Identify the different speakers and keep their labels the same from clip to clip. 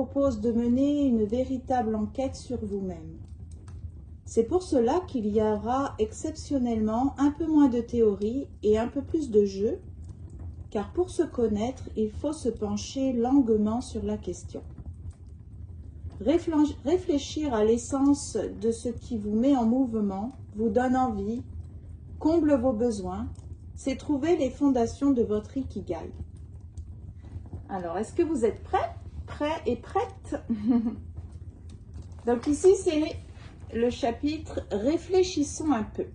Speaker 1: propose de mener une véritable enquête sur vous-même. C'est pour cela qu'il y aura exceptionnellement un peu moins de théorie et un peu plus de jeu, car pour se connaître, il faut se pencher longuement sur la question. Réfléchir à l'essence de ce qui vous met en mouvement, vous donne envie, comble vos besoins, c'est trouver les fondations de votre Ikigai. Alors, est-ce que vous êtes prêts? Prêts et prêtes? Donc ici, c'est le chapitre « Réfléchissons un peu ».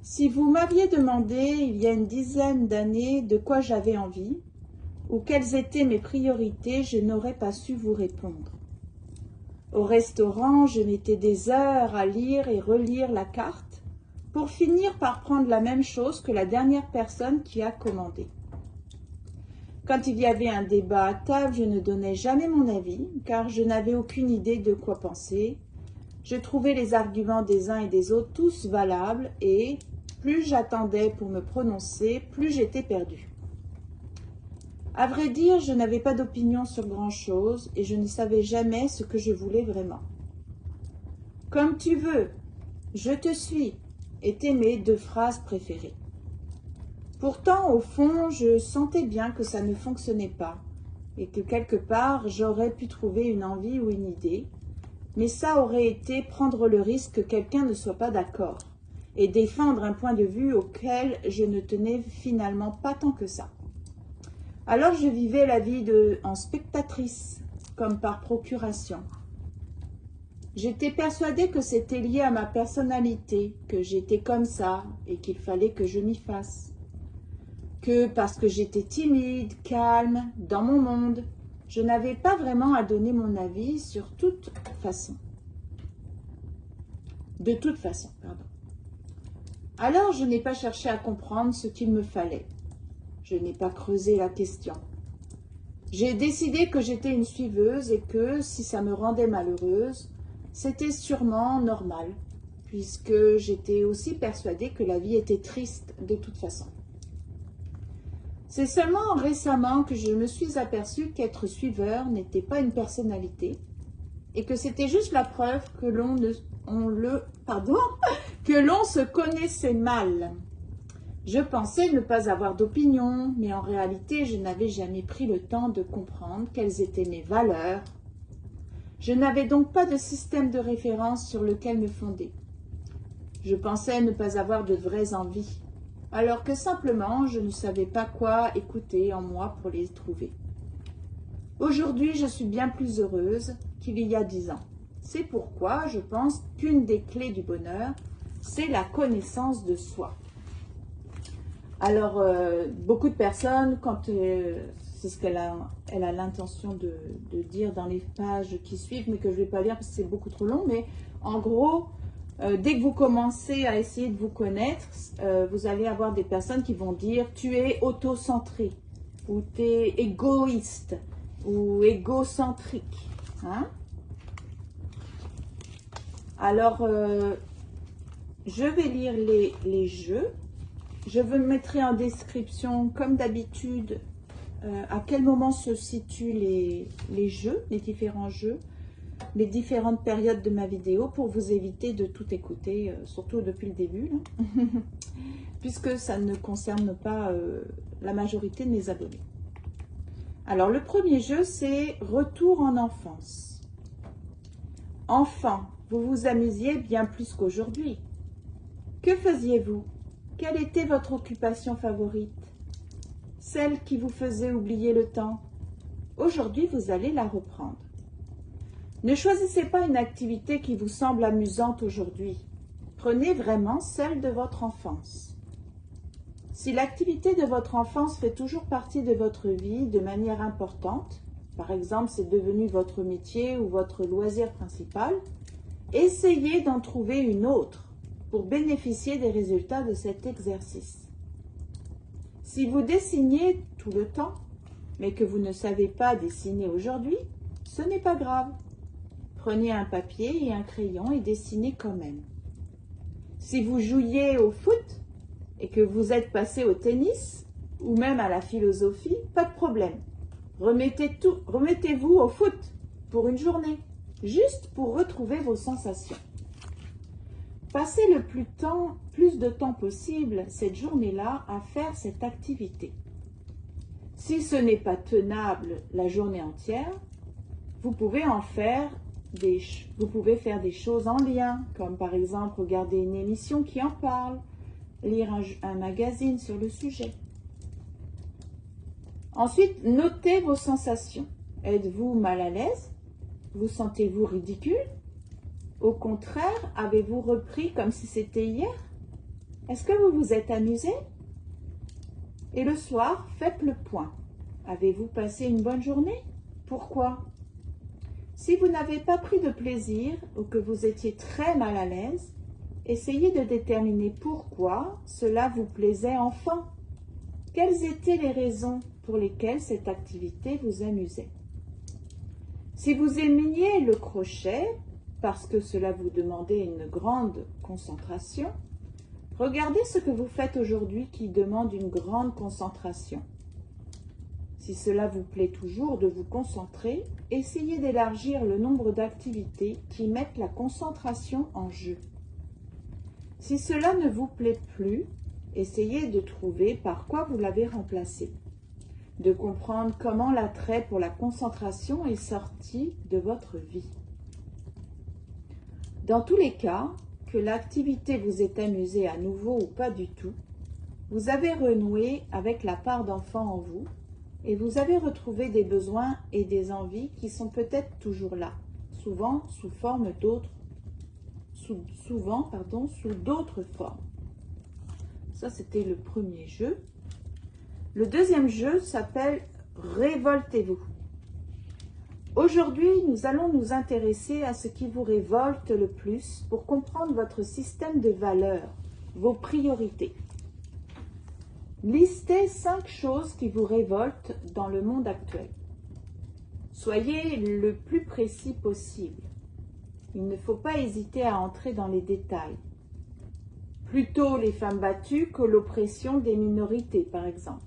Speaker 1: Si vous m'aviez demandé il y a une dizaine d'années de quoi j'avais envie ou quelles étaient mes priorités, je n'aurais pas su vous répondre. Au restaurant, je mettais des heures à lire et relire la carte pour finir par prendre la même chose que la dernière personne qui a commandé. Quand il y avait un débat à table, je ne donnais jamais mon avis car je n'avais aucune idée de quoi penser. Je trouvais les arguments des uns et des autres tous valables et plus j'attendais pour me prononcer, plus j'étais perdue. À vrai dire, je n'avais pas d'opinion sur grand-chose et je ne savais jamais ce que je voulais vraiment. « Comme tu veux, je te suis » étaient mes 2 phrases préférées. Pourtant, au fond, je sentais bien que ça ne fonctionnait pas et que quelque part, j'aurais pu trouver une envie ou une idée, mais ça aurait été prendre le risque que quelqu'un ne soit pas d'accord et défendre un point de vue auquel je ne tenais finalement pas tant que ça. Alors je vivais la vie en spectatrice, comme par procuration. J'étais persuadée que c'était lié à ma personnalité, que j'étais comme ça et qu'il fallait que je m'y fasse. Que parce que j'étais timide, calme, dans mon monde, je n'avais pas vraiment à donner mon avis sur toute façon. De toute façon, pardon. Alors je n'ai pas cherché à comprendre ce qu'il me fallait. Je n'ai pas creusé la question. J'ai décidé que j'étais une suiveuse et que, si ça me rendait malheureuse, c'était sûrement normal, puisque j'étais aussi persuadée que la vie était triste de toute façon. C'est seulement récemment que je me suis aperçue qu'être suiveur n'était pas une personnalité et que c'était juste la preuve que l'on se connaissait mal. Je pensais ne pas avoir d'opinion, mais en réalité, je n'avais jamais pris le temps de comprendre quelles étaient mes valeurs. Je n'avais donc pas de système de référence sur lequel me fonder. Je pensais ne pas avoir de vraies envies, alors que simplement, je ne savais pas quoi écouter en moi pour les trouver. Aujourd'hui, je suis bien plus heureuse qu'il y a 10 ans. C'est pourquoi je pense qu'une des clés du bonheur, c'est la connaissance de soi. Alors, beaucoup de personnes, c'est ce qu'elle a l'intention de dire dans les pages qui suivent, mais que je ne vais pas lire parce que c'est beaucoup trop long, mais en gros, dès que vous commencez à essayer de vous connaître, vous allez avoir des personnes qui vont dire « tu es autocentré » ou « tu es égoïste » ou « égocentrique hein ». Alors, je vais lire les jeux. Je vous mettrai en description, comme d'habitude, à quel moment se situent les jeux, les différents jeux, les différentes périodes de ma vidéo pour vous éviter de tout écouter, surtout depuis le début, là, puisque ça ne concerne pas la majorité de mes abonnés. Alors, le premier jeu, c'est Retour en enfance. Enfant, vous vous amusiez bien plus qu'aujourd'hui. Que faisiez-vous ? Quelle était votre occupation favorite? Celle qui vous faisait oublier le temps? Aujourd'hui, vous allez la reprendre. Ne choisissez pas une activité qui vous semble amusante aujourd'hui. Prenez vraiment celle de votre enfance. Si l'activité de votre enfance fait toujours partie de votre vie de manière importante, par exemple, c'est devenu votre métier ou votre loisir principal, essayez d'en trouver une autre pour bénéficier des résultats de cet exercice. Si vous dessinez tout le temps, mais que vous ne savez pas dessiner aujourd'hui, ce n'est pas grave. Prenez un papier et un crayon et dessinez quand même. Si vous jouiez au foot et que vous êtes passé au tennis ou même à la philosophie, pas de problème. Remettez-vous au foot pour une journée, juste pour retrouver vos sensations. Passez le plus de temps possible cette journée-là à faire cette activité. Si ce n'est pas tenable la journée entière, vous pouvez faire des choses en lien, comme par exemple regarder une émission qui en parle, lire un magazine sur le sujet. Ensuite, notez vos sensations. Êtes-vous mal à l'aise? Vous sentez-vous ridicule? Au contraire, avez-vous repris comme si c'était hier? Est-ce que vous vous êtes amusé? Et le soir, faites le point. Avez-vous passé une bonne journée? Pourquoi? Si vous n'avez pas pris de plaisir ou que vous étiez très mal à l'aise, essayez de déterminer pourquoi cela vous plaisait enfin. Quelles étaient les raisons pour lesquelles cette activité vous amusait? Si vous aimiez le crochet, parce que cela vous demandait une grande concentration, regardez ce que vous faites aujourd'hui qui demande une grande concentration. Si cela vous plaît toujours de vous concentrer, essayez d'élargir le nombre d'activités qui mettent la concentration en jeu. Si cela ne vous plaît plus, essayez de trouver par quoi vous l'avez remplacé, de comprendre comment l'attrait pour la concentration est sorti de votre vie. Dans tous les cas, que l'activité vous ait amusé à nouveau ou pas du tout, vous avez renoué avec la part d'enfant en vous et vous avez retrouvé des besoins et des envies qui sont peut-être toujours là, souvent sous d'autres formes. Ça, c'était le premier jeu. Le deuxième jeu s'appelle « Révoltez-vous ». Aujourd'hui, nous allons nous intéresser à ce qui vous révolte le plus pour comprendre votre système de valeurs, vos priorités. Listez 5 choses qui vous révoltent dans le monde actuel. Soyez le plus précis possible. Il ne faut pas hésiter à entrer dans les détails. Plutôt les femmes battues que l'oppression des minorités, par exemple.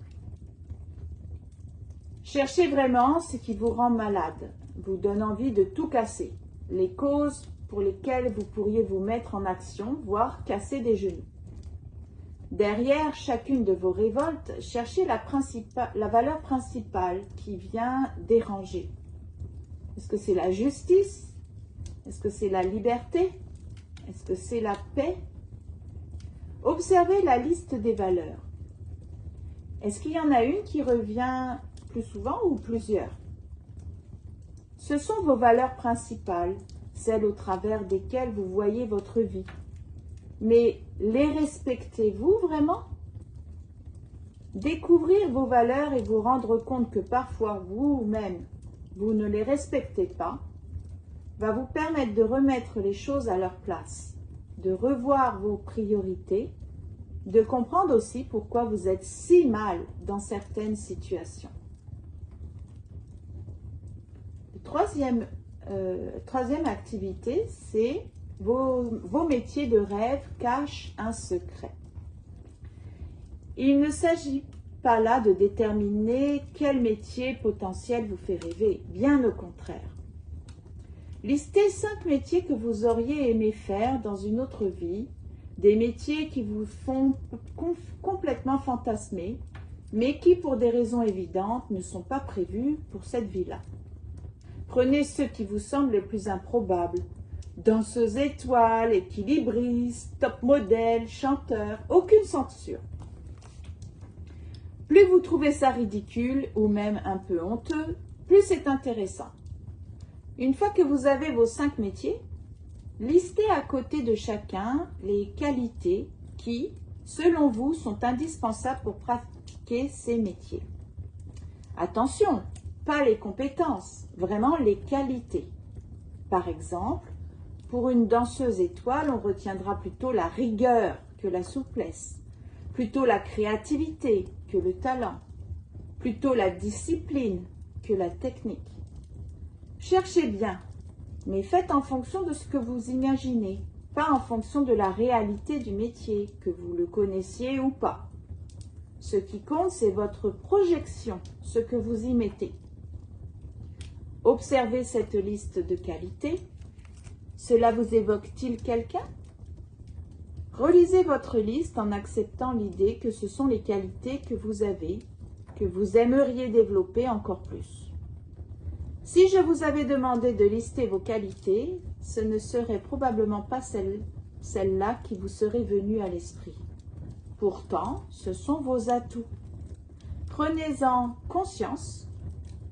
Speaker 1: Cherchez vraiment ce qui vous rend malade, vous donne envie de tout casser, les causes pour lesquelles vous pourriez vous mettre en action, voire casser des genoux. Derrière chacune de vos révoltes, cherchez la valeur principale qui vient déranger. Est-ce que c'est la justice? Est-ce que c'est la liberté? Est-ce que c'est la paix? Observez la liste des valeurs. Est-ce qu'il y en a une qui revient plus souvent ou plusieurs? Ce sont vos valeurs principales, celles au travers desquelles vous voyez votre vie. Mais les respectez-vous vraiment? Découvrir vos valeurs et vous rendre compte que parfois vous-même, vous ne les respectez pas, va vous permettre de remettre les choses à leur place, de revoir vos priorités, de comprendre aussi pourquoi vous êtes si mal dans certaines situations. Troisième activité, c'est vos métiers de rêve cachent un secret. Il ne s'agit pas là de déterminer quel métier potentiel vous fait rêver, bien au contraire. Listez 5 métiers que vous auriez aimé faire dans une autre vie, des métiers qui vous font complètement fantasmer, mais qui, pour des raisons évidentes, ne sont pas prévus pour cette vie-là. Prenez ceux qui vous semblent les plus improbables. Danseuse étoile, équilibriste, top modèle, chanteur, aucune censure. Plus vous trouvez ça ridicule ou même un peu honteux, plus c'est intéressant. Une fois que vous avez vos 5 métiers, listez à côté de chacun les qualités qui, selon vous, sont indispensables pour pratiquer ces métiers. Attention, pas les compétences, vraiment les qualités. Par exemple, pour une danseuse étoile, on retiendra plutôt la rigueur que la souplesse, plutôt la créativité que le talent, plutôt la discipline que la technique. Cherchez bien, mais faites en fonction de ce que vous imaginez, pas en fonction de la réalité du métier, que vous le connaissiez ou pas. Ce qui compte, c'est votre projection, ce que vous y mettez. Observez cette liste de qualités. Cela vous évoque-t-il quelqu'un? Relisez votre liste en acceptant l'idée que ce sont les qualités que vous avez, que vous aimeriez développer encore plus. Si je vous avais demandé de lister vos qualités, ce ne serait probablement pas celle-là qui vous serait venue à l'esprit. Pourtant, ce sont vos atouts. Prenez-en conscience,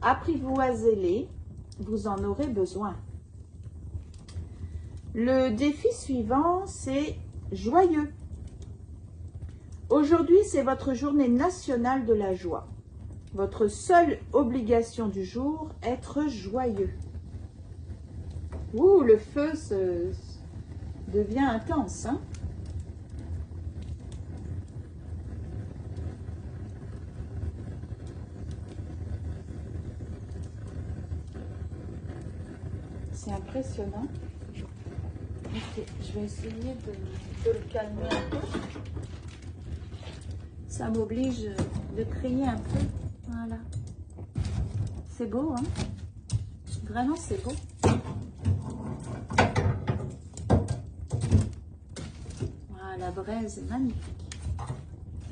Speaker 1: apprivoisez-les, vous en aurez besoin. Le défi suivant, c'est joyeux. Aujourd'hui, c'est votre journée nationale de la joie. Votre seule obligation du jour, être joyeux. Ouh, le feu devient intense, hein? C'est impressionnant. Ok, je vais essayer de le calmer un peu. Ça m'oblige de crier un peu. Voilà. C'est beau, hein? Vraiment, c'est beau. Voilà, la braise est magnifique.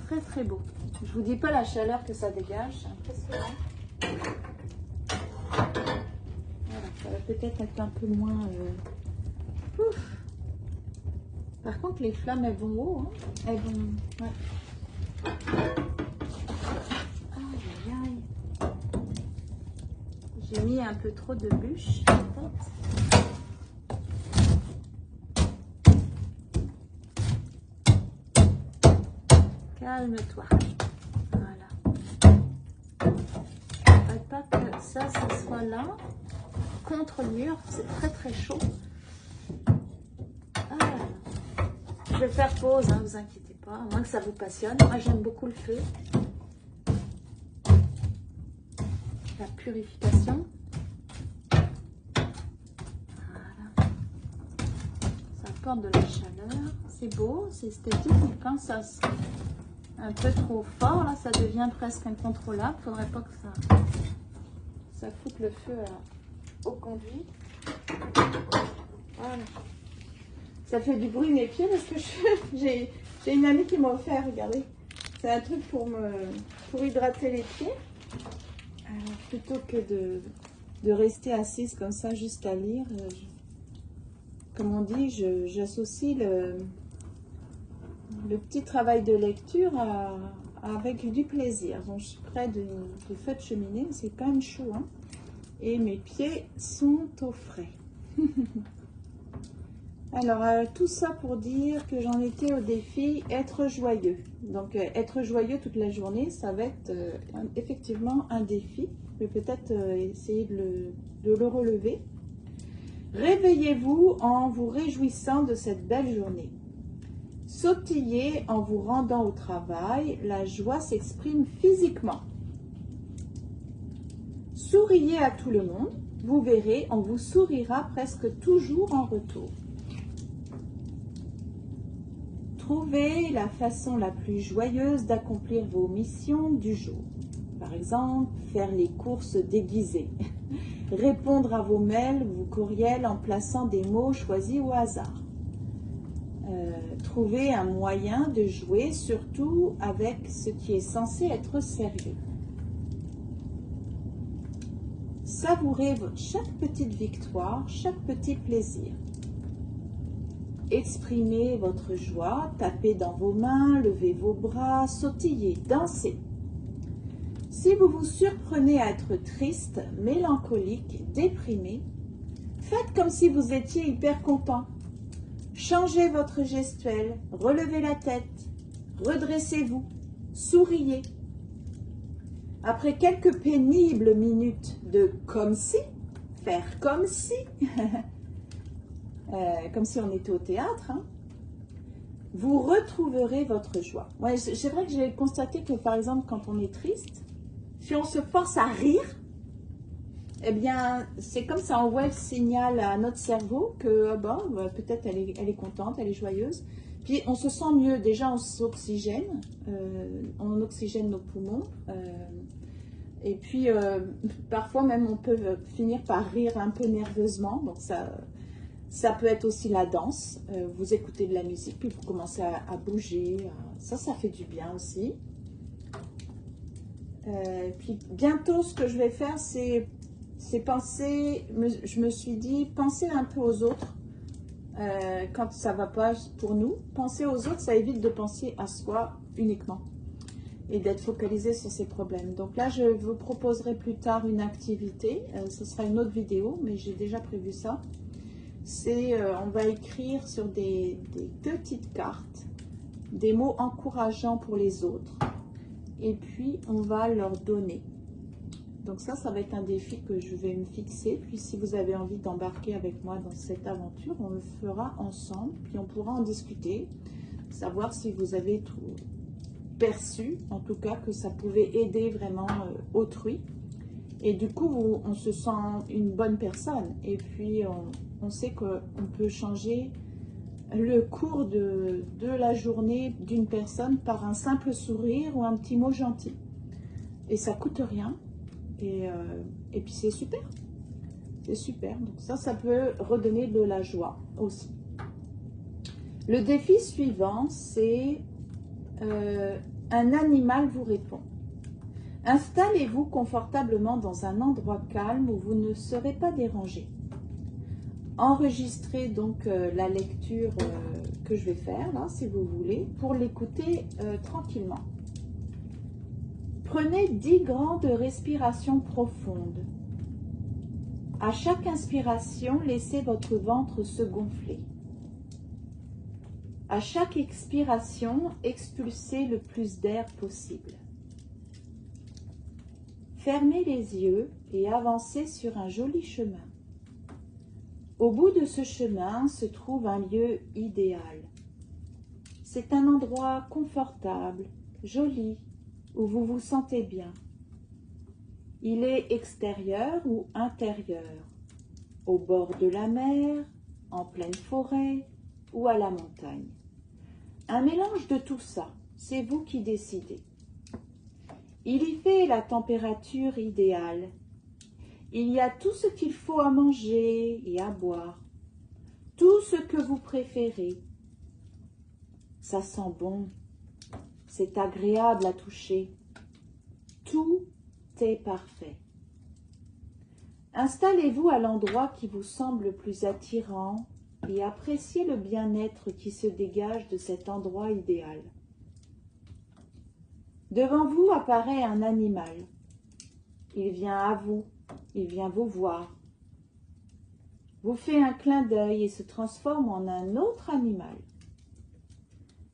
Speaker 1: Très, très beau. Je vous dis pas la chaleur que ça dégage. C'est impressionnant. Voilà, ça va peut-être être un peu moins... Ouf. Par contre, les flammes, elles vont haut. Hein? Elles vont... Ouais. Aïe, aïe, aïe. J'ai mis un peu trop de bûches, peut-être. Calme-toi. Voilà. Faites pas que ça soit là, contre le mur. C'est très, très chaud. Je vais faire pause, hein, vous inquiétez pas, à moins que ça vous passionne. Moi, j'aime beaucoup le feu. La purification. Voilà. Ça apporte de la chaleur. C'est beau, c'est esthétique, mais quand ça se un peu trop fort, là, ça devient presque incontrôlable. Il ne faudrait pas que ça foute le feu au conduit. Voilà. Ça fait du bruit mes pieds parce que j'ai une amie qui m'a offert, regardez. C'est un truc pour hydrater les pieds. Alors, plutôt que de rester assise comme ça juste à lire, comme on dit, j'associe le petit travail de lecture avec du plaisir. Donc je suis près du feu de cheminée, c'est quand même chaud, hein, et mes pieds sont au frais. Alors, tout ça pour dire que j'en étais au défi être joyeux. Donc, être joyeux toute la journée, ça va être effectivement un défi. Je vais peut-être essayer de le relever. Réveillez-vous en vous réjouissant de cette belle journée. Sautillez en vous rendant au travail. La joie s'exprime physiquement. Souriez à tout le monde. Vous verrez, on vous sourira presque toujours en retour. Trouvez la façon la plus joyeuse d'accomplir vos missions du jour. Par exemple, faire les courses déguisées, répondre à vos mails ou vos courriels en plaçant des mots choisis au hasard. Trouvez un moyen de jouer, surtout avec ce qui est censé être sérieux. Savourez chaque petite victoire, chaque petit plaisir. Exprimez votre joie, tapez dans vos mains, levez vos bras, sautillez, dansez. Si vous vous surprenez à être triste, mélancolique, déprimé, faites comme si vous étiez hyper content. Changez votre gestuelle, relevez la tête, redressez-vous, souriez. Après quelques pénibles minutes de comme si, faire comme si, comme si on était au théâtre, hein, vous retrouverez votre joie. Ouais, c'est vrai que j'ai constaté que, par exemple, quand on est triste, si on se force à rire, eh bien, c'est comme ça envoie le signal à notre cerveau que, bon, peut-être elle est contente, elle est joyeuse. Puis, on se sent mieux. Déjà, on s'oxygène, on oxygène nos poumons. Et puis, parfois même, on peut finir par rire un peu nerveusement. Donc, ça peut être aussi la danse. Vous écoutez de la musique, puis vous commencez à bouger. Ça fait du bien aussi. Puis, bientôt, ce que je vais faire, c'est penser, je me suis dit, penser un peu aux autres. Quand ça ne va pas pour nous, penser aux autres, ça évite de penser à soi uniquement et d'être focalisé sur ses problèmes. Donc là, je vous proposerai plus tard une activité. Ce sera une autre vidéo, mais j'ai déjà prévu ça. C'est, on va écrire sur des petites cartes des mots encourageants pour les autres. Et puis, on va leur donner. Donc ça va être un défi que je vais me fixer. Puis si vous avez envie d'embarquer avec moi dans cette aventure, on le fera ensemble. Puis on pourra en discuter, savoir si vous avez perçu, en tout cas, que ça pouvait aider vraiment autrui. Et du coup, on se sent une bonne personne. Et puis, on sait qu'on peut changer le cours de la journée d'une personne par un simple sourire ou un petit mot gentil. Et ça coûte rien. Et puis c'est super, c'est super. Donc ça peut redonner de la joie aussi. Le défi suivant, c'est un animal vous répond. Installez-vous confortablement dans un endroit calme où vous ne serez pas dérangé. Enregistrez donc la lecture que je vais faire là, si vous voulez, pour l'écouter tranquillement. Prenez 10 grandes respirations profondes. À chaque inspiration, laissez votre ventre se gonfler. À chaque expiration, expulsez le plus d'air possible. Fermez les yeux et avancez sur un joli chemin. Au bout de ce chemin se trouve un lieu idéal. C'est un endroit confortable, joli, où vous vous sentez bien. Il est extérieur ou intérieur, au bord de la mer, en pleine forêt ou à la montagne. Un mélange de tout ça, c'est vous qui décidez. Il y fait la température idéale. Il y a tout ce qu'il faut à manger et à boire, tout ce que vous préférez. Ça sent bon. C'est agréable à toucher. Tout est parfait. Installez-vous à l'endroit qui vous semble le plus attirant et appréciez le bien-être qui se dégage de cet endroit idéal. Devant vous apparaît un animal. Il vient à vous, il vient vous voir. Vous fait un clin d'œil et se transforme en un autre animal.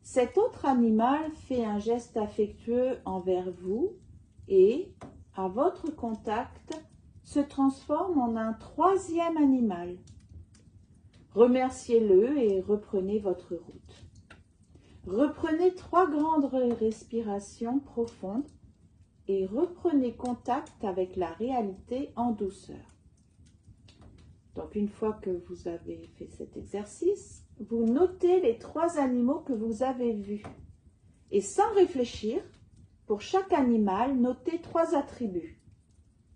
Speaker 1: Cet autre animal fait un geste affectueux envers vous et, à votre contact, se transforme en un troisième animal. Remerciez-le et reprenez votre route. Reprenez 3 grandes respirations profondes et reprenez contact avec la réalité en douceur. Donc, une fois que vous avez fait cet exercice, vous notez les 3 animaux que vous avez vus. Et sans réfléchir, pour chaque animal, notez 3 attributs.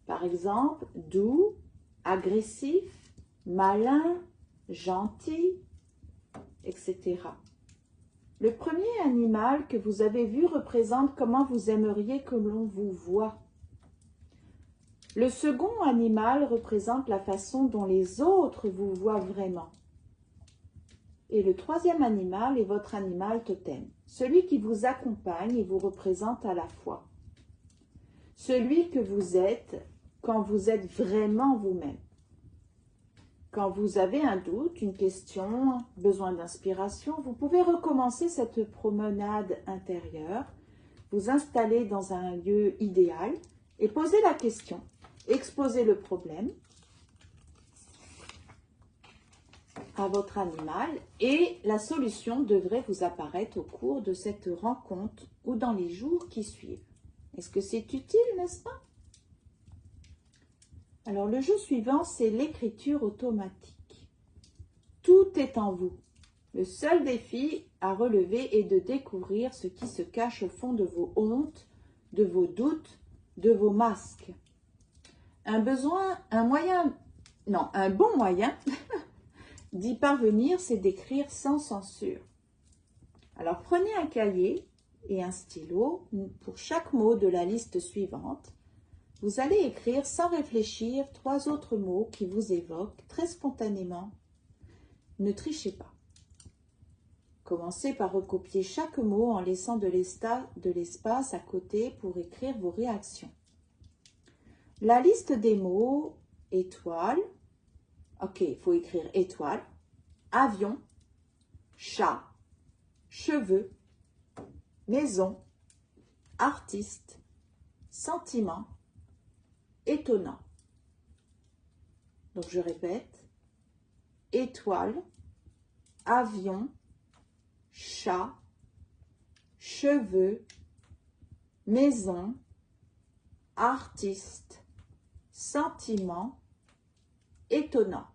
Speaker 1: Par exemple, doux, agressif, malin, gentil, etc. Le premier animal que vous avez vu représente comment vous aimeriez que l'on vous voie. Le second animal représente la façon dont les autres vous voient vraiment. Et le troisième animal est votre animal totem, celui qui vous accompagne et vous représente à la fois. Celui que vous êtes quand vous êtes vraiment vous-même. Quand vous avez un doute, une question, besoin d'inspiration, vous pouvez recommencer cette promenade intérieure, vous installer dans un lieu idéal et poser la question, exposer le problème à votre animal et la solution devrait vous apparaître au cours de cette rencontre ou dans les jours qui suivent. Est-ce que c'est utile, n'est-ce pas? Alors, le jeu suivant, c'est l'écriture automatique. Tout est en vous. Le seul défi à relever est de découvrir ce qui se cache au fond de vos hontes, de vos doutes, de vos masques. Un bon moyen d'y parvenir, c'est d'écrire sans censure. Alors prenez un cahier et un stylo pour chaque mot de la liste suivante. Vous allez écrire sans réfléchir 3 autres mots qui vous évoquent très spontanément. Ne trichez pas. Commencez par recopier chaque mot en laissant de l'espace à côté pour écrire vos réactions. La liste des mots étoile, ok, il faut écrire étoile, avion, chat, cheveux, maison, artiste, sentiment, étonnant. Donc je répète, étoile, avion, chat, cheveux, maison, artiste, sentiment, étonnant.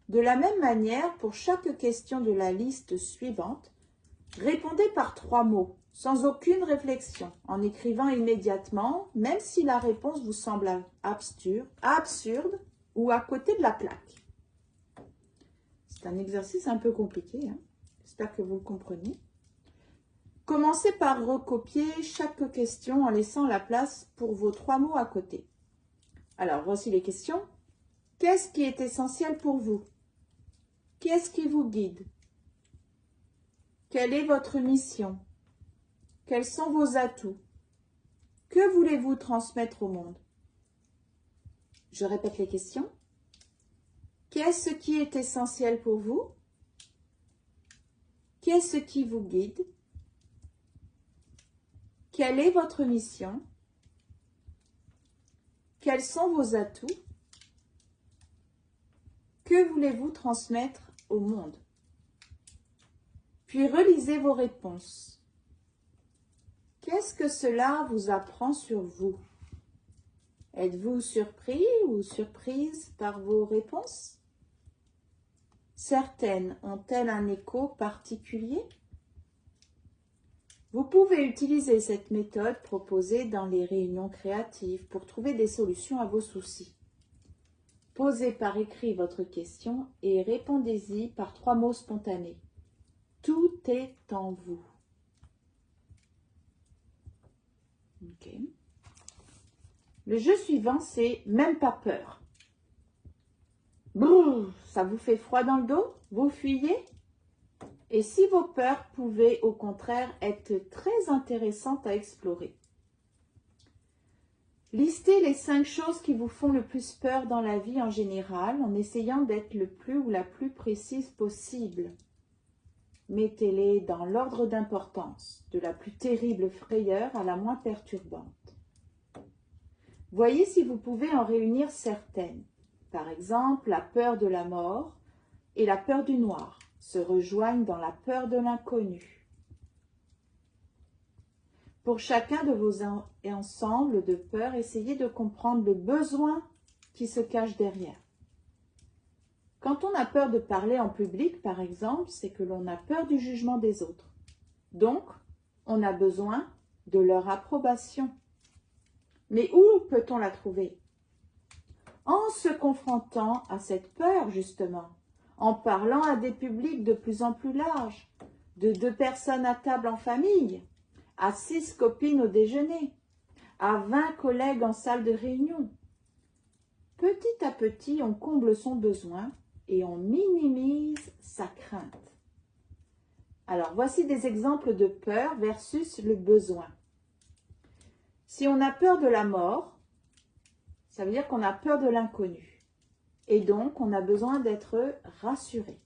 Speaker 1: De la même manière, pour chaque question de la liste suivante, répondez par 3 mots, sans aucune réflexion, en écrivant immédiatement, même si la réponse vous semble absurde ou à côté de la plaque. C'est un exercice un peu compliqué, hein? J'espère que vous le comprenez. Commencez par recopier chaque question en laissant la place pour vos 3 mots à côté. Alors, voici les questions. Qu'est-ce qui est essentiel pour vous? Qu'est-ce qui vous guide? Quelle est votre mission? Quels sont vos atouts? Que voulez-vous transmettre au monde? Je répète les questions. Qu'est-ce qui est essentiel pour vous? Qu'est-ce qui vous guide? Quelle est votre mission? Quels sont vos atouts? Que voulez-vous transmettre au monde? Puis relisez vos réponses. Qu'est-ce que cela vous apprend sur vous? Êtes-vous surpris ou surprise par vos réponses? Certaines ont-elles un écho particulier? Vous pouvez utiliser cette méthode proposée dans les réunions créatives pour trouver des solutions à vos soucis. Posez par écrit votre question et répondez-y par 3 mots spontanés. Tout est en vous. Ok. Le jeu suivant, c'est même pas peur. Brrr, ça vous fait froid dans le dos? Vous fuyez? Et si vos peurs pouvaient au contraire être très intéressantes à explorer? Listez les 5 choses qui vous font le plus peur dans la vie en général en essayant d'être le plus ou la plus précise possible. Mettez-les dans l'ordre d'importance, de la plus terrible frayeur à la moins perturbante. Voyez si vous pouvez en réunir certaines. Par exemple, la peur de la mort et la peur du noir se rejoignent dans la peur de l'inconnu. Pour chacun de vos ensembles de peurs, essayez de comprendre le besoin qui se cache derrière. Quand on a peur de parler en public, par exemple, c'est que l'on a peur du jugement des autres. Donc, on a besoin de leur approbation. Mais où peut-on la trouver? En se confrontant à cette peur, justement, en parlant à des publics de plus en plus larges, de 2 personnes à table en famille, à 6 copines au déjeuner, à 20 collègues en salle de réunion. Petit à petit, on comble son besoin et on minimise sa crainte. Alors, voici des exemples de peur versus le besoin. Si on a peur de la mort, ça veut dire qu'on a peur de l'inconnu. Et donc, on a besoin d'être rassuré.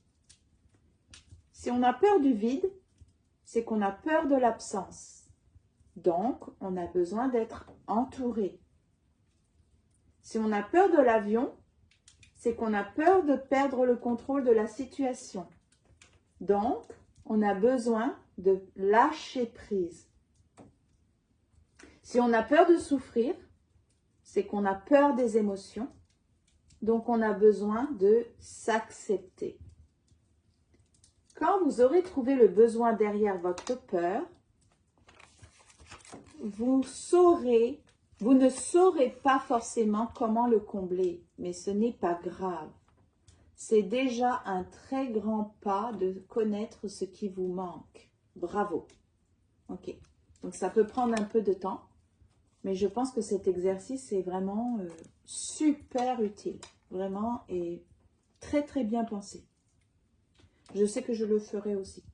Speaker 1: Si on a peur du vide, c'est qu'on a peur de l'absence. Donc, on a besoin d'être entouré. Si on a peur de l'avion, c'est qu'on a peur de perdre le contrôle de la situation. Donc, on a besoin de lâcher prise. Si on a peur de souffrir, c'est qu'on a peur des émotions. Donc, on a besoin de s'accepter. Quand vous aurez trouvé le besoin derrière votre peur, vous ne saurez pas forcément comment le combler, mais ce n'est pas grave. C'est déjà un très grand pas de connaître ce qui vous manque. Bravo. Ok. Donc, ça peut prendre un peu de temps, mais je pense que cet exercice est vraiment super utile. Vraiment, et très, très bien pensé. Je sais que je le ferai aussi.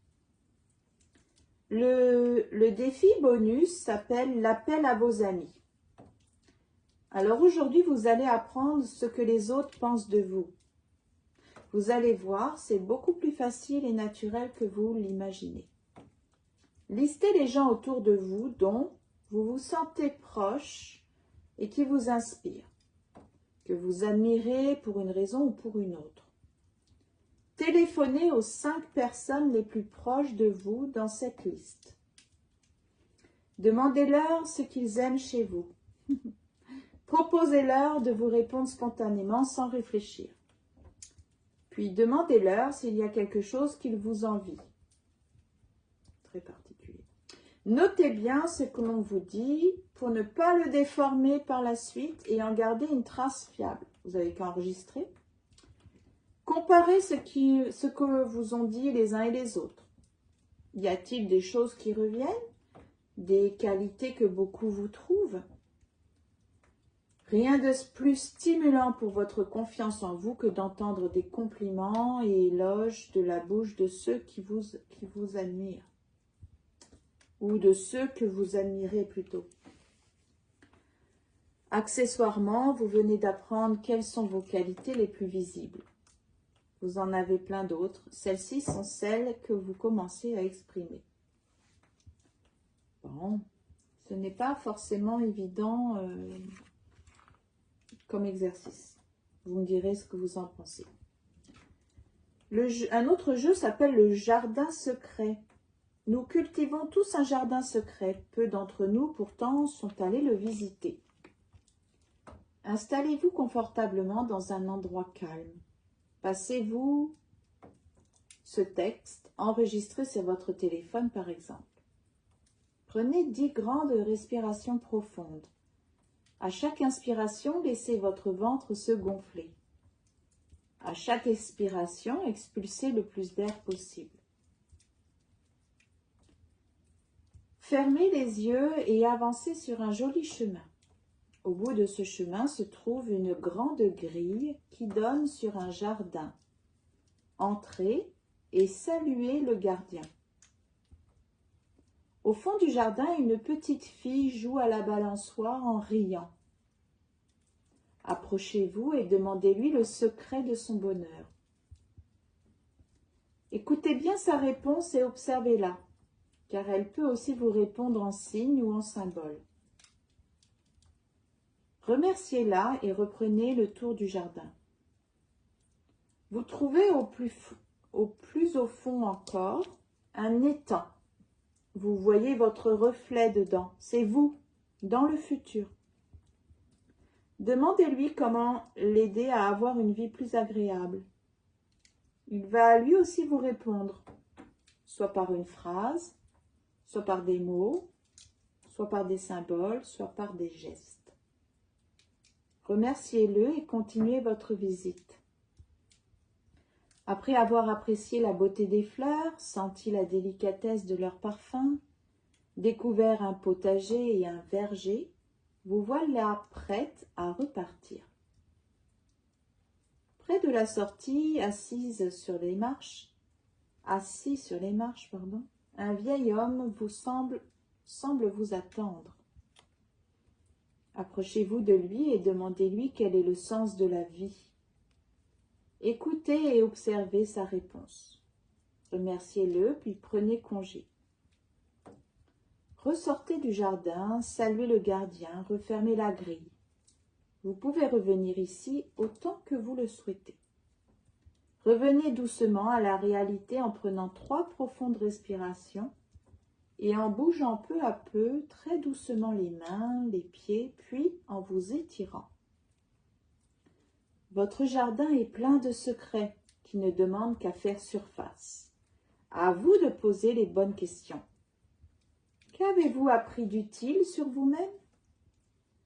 Speaker 1: Le défi bonus s'appelle l'appel à vos amis. Alors aujourd'hui, vous allez apprendre ce que les autres pensent de vous. Vous allez voir, c'est beaucoup plus facile et naturel que vous l'imaginez. Listez les gens autour de vous dont vous vous sentez proche et qui vous inspirent, que vous admirez pour une raison ou pour une autre. Téléphonez aux 5 personnes les plus proches de vous dans cette liste. Demandez-leur ce qu'ils aiment chez vous. Proposez-leur de vous répondre spontanément sans réfléchir. Puis demandez-leur s'il y a quelque chose qu'ils vous envient. Très particulier. Notez bien ce que l'on vous dit pour ne pas le déformer par la suite et en garder une trace fiable. Vous avez qu'à enregistrer. Comparez ce que vous ont dit les uns et les autres. Y a-t-il des choses qui reviennent? Des qualités que beaucoup vous trouvent? Rien de plus stimulant pour votre confiance en vous que d'entendre des compliments et éloges de la bouche de ceux qui vous admirent. Ou de ceux que vous admirez plutôt. Accessoirement, vous venez d'apprendre quelles sont vos qualités les plus visibles. Vous en avez plein d'autres. Celles-ci sont celles que vous commencez à exprimer. Bon, ce n'est pas forcément évident comme exercice. Vous me direz ce que vous en pensez. Un autre jeu s'appelle le jardin secret. Nous cultivons tous un jardin secret. Peu d'entre nous, pourtant, sont allés le visiter. Installez-vous confortablement dans un endroit calme. Passez-vous ce texte enregistré sur votre téléphone, par exemple. Prenez 10 grandes respirations profondes. À chaque inspiration, laissez votre ventre se gonfler. À chaque expiration, expulsez le plus d'air possible. Fermez les yeux et avancez sur un joli chemin. Au bout de ce chemin se trouve une grande grille qui donne sur un jardin. Entrez et saluez le gardien. Au fond du jardin, une petite fille joue à la balançoire en riant. Approchez-vous et demandez-lui le secret de son bonheur. Écoutez bien sa réponse et observez-la, car elle peut aussi vous répondre en signes ou en symboles. Remerciez-la et reprenez le tour du jardin. Vous trouvez au plus au fond encore un étang. Vous voyez votre reflet dedans. C'est vous, dans le futur. Demandez-lui comment l'aider à avoir une vie plus agréable. Il va lui aussi vous répondre, soit par une phrase, soit par des mots, soit par des symboles, soit par des gestes. Remerciez-le et continuez votre visite. Après avoir apprécié la beauté des fleurs, senti la délicatesse de leur parfum, découvert un potager et un verger, vous voilà prête à repartir. Près de la sortie, assis sur les marches, un vieil homme semble vous attendre. Approchez-vous de lui et demandez-lui quel est le sens de la vie. Écoutez et observez sa réponse. Remerciez-le, puis prenez congé. Ressortez du jardin, saluez le gardien, refermez la grille. Vous pouvez revenir ici autant que vous le souhaitez. Revenez doucement à la réalité en prenant 3 profondes respirations et en bougeant peu à peu, très doucement les mains, les pieds, puis en vous étirant. Votre jardin est plein de secrets qui ne demandent qu'à faire surface. À vous de poser les bonnes questions. Qu'avez-vous appris d'utile sur vous-même?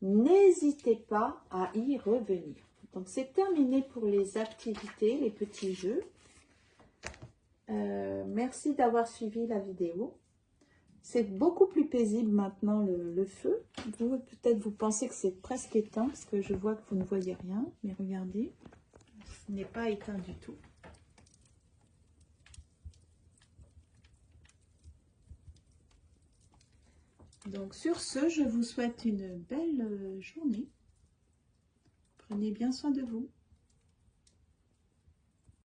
Speaker 1: N'hésitez pas à y revenir. Donc c'est terminé pour les activités, les petits jeux. Merci d'avoir suivi la vidéo. C'est beaucoup plus paisible maintenant le feu. Vous, peut-être vous pensez que c'est presque éteint parce que je vois que vous ne voyez rien. Mais regardez, ce n'est pas éteint du tout. Donc sur ce, je vous souhaite une belle journée. Prenez bien soin de vous.